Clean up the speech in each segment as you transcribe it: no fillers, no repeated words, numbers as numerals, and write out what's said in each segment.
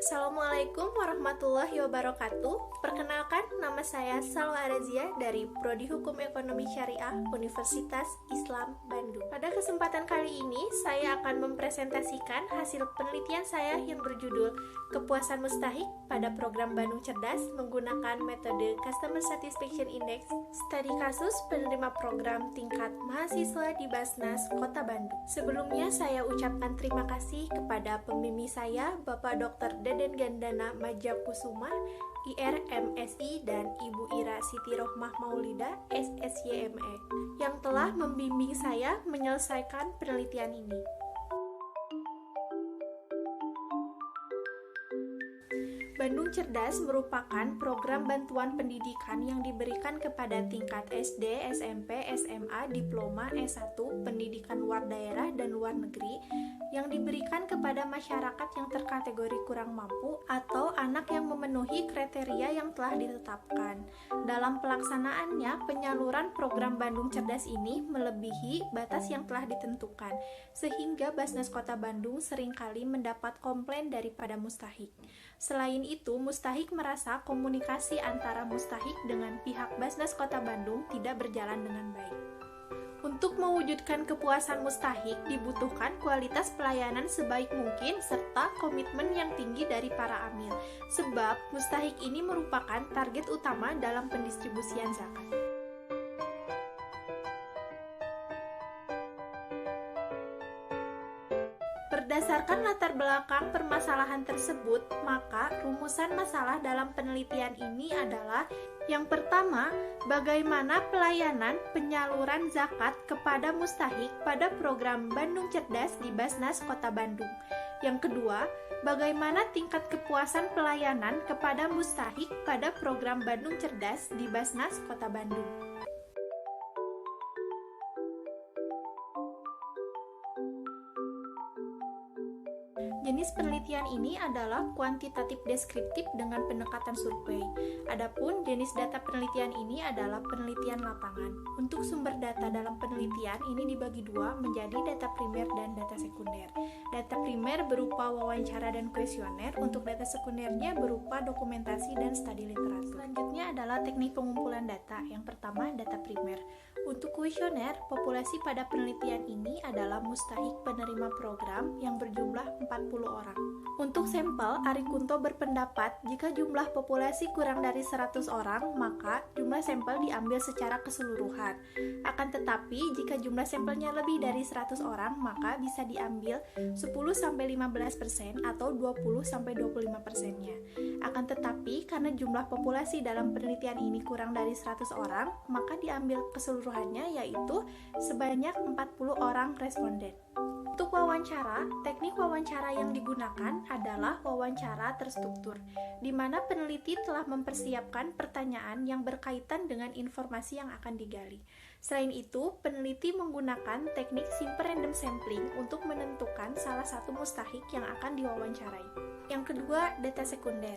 Assalamualaikum warahmatullahi wabarakatuh. Perkenalkan, nama saya Salwa Arazia dari Prodi Hukum Ekonomi Syariah Universitas Islam Bandung. Pada kesempatan kali ini, saya akan mempresentasikan hasil penelitian saya yang berjudul Kepuasan Mustahik pada program Bandung Cerdas menggunakan metode Customer Satisfaction Index, studi kasus penerima program tingkat mahasiswa di Basnas Kota Bandung. Sebelumnya, saya ucapkan terima kasih kepada pembimbing saya, Bapak Dr. Deden Gandana Majakusuma, IR MSI, dan Ibu Ira Siti Rohmah Maulida, SSYME, yang telah membimbing saya menyelesaikan penelitian ini. Bandung Cerdas merupakan program bantuan pendidikan yang diberikan kepada tingkat SD, SMP, SMA, Diploma, S1, pendidikan luar daerah dan luar negeri yang diberikan kepada masyarakat yang terkategori kurang mampu atau anak yang memenuhi kriteria yang telah ditetapkan. Dalam pelaksanaannya, penyaluran program Bandung Cerdas ini melebihi batas yang telah ditentukan, sehingga Basnas Kota Bandung seringkali mendapat komplain daripada Mustahik. Selain itu, Mustahik merasa komunikasi antara Mustahik dengan pihak Basnas Kota Bandung tidak berjalan dengan baik. Untuk mewujudkan kepuasan Mustahik, dibutuhkan kualitas pelayanan sebaik mungkin serta komitmen yang tinggi dari para amil, sebab Mustahik ini merupakan target utama dalam pendistribusian zakat. Berdasarkan latar belakang permasalahan tersebut, maka rumusan masalah dalam penelitian ini adalah: yang pertama, bagaimana pelayanan penyaluran zakat kepada Mustahik pada program Bandung Cerdas di Basnas Kota Bandung. Yang kedua, bagaimana tingkat kepuasan pelayanan kepada Mustahik pada program Bandung Cerdas di Basnas Kota Bandung. Jenis penelitian ini adalah kuantitatif deskriptif dengan pendekatan survei. Adapun jenis data penelitian ini adalah penelitian lapangan. Untuk sumber data dalam penelitian ini dibagi dua menjadi data primer dan data sekunder. Data primer berupa wawancara dan kuesioner, untuk data sekundernya berupa dokumentasi dan studi literatur. Selanjutnya adalah teknik pengumpulan data. Yang pertama, data primer. Untuk kuesioner, populasi pada penelitian ini adalah Mustahik penerima program yang berjumlah 40 orang. Untuk sampel, Ari Kunto berpendapat jika jumlah populasi kurang dari 100 orang, maka jumlah sampel diambil secara keseluruhan. Akan tetapi, jika jumlah sampelnya lebih dari 100 orang, maka bisa diambil 10-15% atau 20-25%-nya. Akan tetapi, karena jumlah populasi dalam penelitian ini kurang dari 100 orang, maka diambil keseluruhannya, yaitu sebanyak 40 orang responden. Untuk wawancara, teknik wawancara yang digunakan adalah wawancara terstruktur, di mana peneliti telah mempersiapkan pertanyaan yang berkaitan dengan informasi yang akan digali. Selain itu, peneliti menggunakan teknik simple random sampling untuk menentukan salah satu Mustahik yang akan diwawancarai. Yang kedua, data sekunder.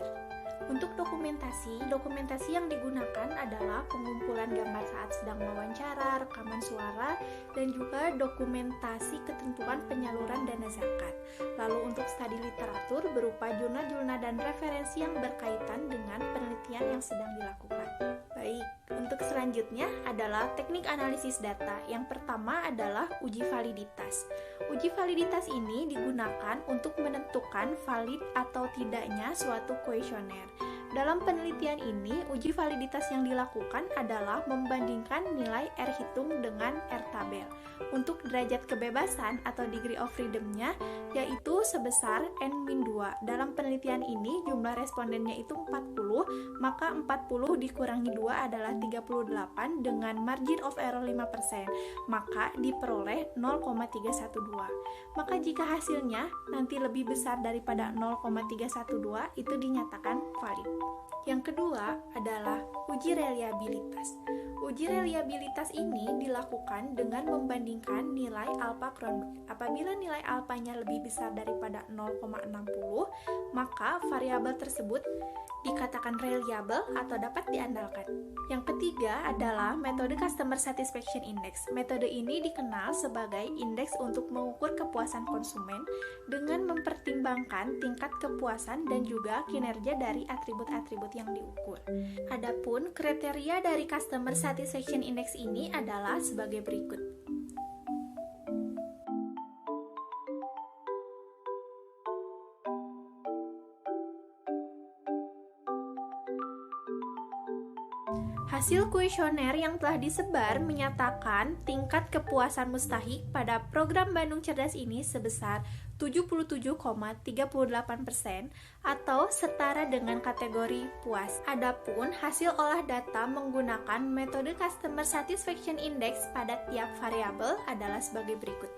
Untuk dokumentasi yang digunakan adalah pengumpulan gambar saat sedang wawancara, rekaman suara, dan juga dokumentasi ketentuan penyaluran dana zakat. Lalu untuk studi literatur berupa jurnal-jurnal dan referensi yang berkaitan dengan penelitian yang sedang dilakukan. Baik, untuk selanjutnya adalah teknik analisis data. Yang pertama adalah uji validitas. Uji validitas ini digunakan untuk menentukan valid atau tidaknya suatu kuesioner. Dalam penelitian ini, uji validitas yang dilakukan adalah membandingkan nilai R hitung dengan R tabel. Untuk derajat kebebasan atau degree of freedom-nya yaitu sebesar N-2. Dalam penelitian ini jumlah respondennya itu 40, maka 40 dikurangi 2 adalah 38 dengan margin of error 5%, maka diperoleh 0,312. Maka jika hasilnya nanti lebih besar daripada 0,312 itu dinyatakan valid. Yang kedua adalah uji reliabilitas. Uji reliabilitas ini dilakukan dengan membandingkan nilai alpha Kronberg. Apabila nilai alfanya lebih besar daripada 0,60, maka variabel tersebut dikatakan reliable atau dapat diandalkan. Yang ketiga adalah metode Customer Satisfaction Index. Metode ini dikenal sebagai indeks untuk mengukur kepuasan konsumen dengan mempertimbangkan tingkat kepuasan dan juga kinerja dari atribut-atribut yang diukur. Adapun kriteria dari Customer Satisfaction Index ini adalah sebagai berikut. Hasil kuesioner yang telah disebar menyatakan tingkat kepuasan Mustahik pada program Bandung Cerdas ini sebesar 77,38% atau setara dengan kategori puas. Adapun hasil olah data menggunakan metode Customer Satisfaction Index pada tiap variabel adalah sebagai berikut.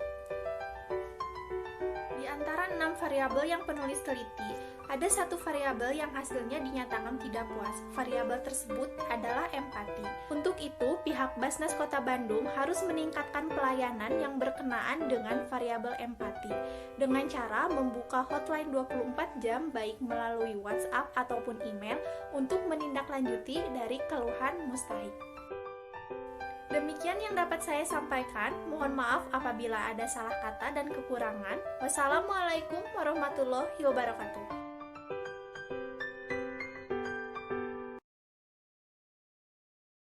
Di antara 6 variabel yang penulis teliti, ada satu variabel yang hasilnya dinyatakan tidak puas. Variabel tersebut adalah empati. Untuk itu, pihak Basnas Kota Bandung harus meningkatkan pelayanan yang berkenaan dengan variabel empati dengan cara membuka hotline 24 jam baik melalui WhatsApp ataupun email untuk menindaklanjuti dari keluhan Mustahik. Demikian yang dapat saya sampaikan. Mohon maaf apabila ada salah kata dan kekurangan. Wassalamualaikum warahmatullahi wabarakatuh.